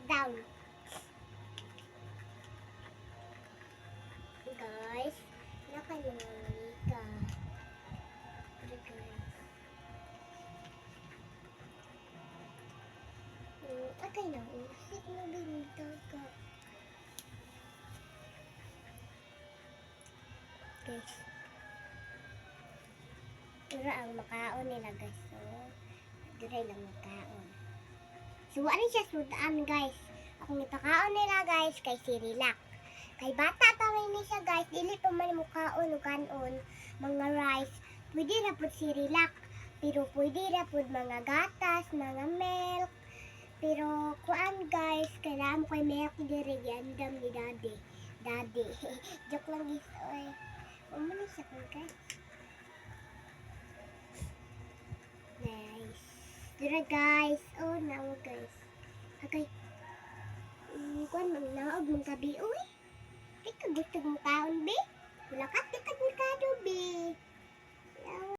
down. Guys, nakanungali ka. Pero guys. Okay na, usik mo binito ka. Guys. Pero ang makaon nila guys. So, duray lang makaon. So, ano siya sudan guys? Akong ipakaon nila guys kay Sirilak. Kay bata tawin ni siya guys. Dili pa man mukaon o kanon. Mga rice. Pwede na po Sirilak. Pero pwede na po mga gatas, mga milk. Pero kuan guys, kailangan mo kay milk diri gandam ni daddy. Daddy. Joke lang guys. Oy. Umano siya ko guys. Nice. Dira guys. Oh, now guys. Okay. Kuan mang naog mong gabi uy. Ay kagutog mo taon be. Wala ka tikad mo kado be.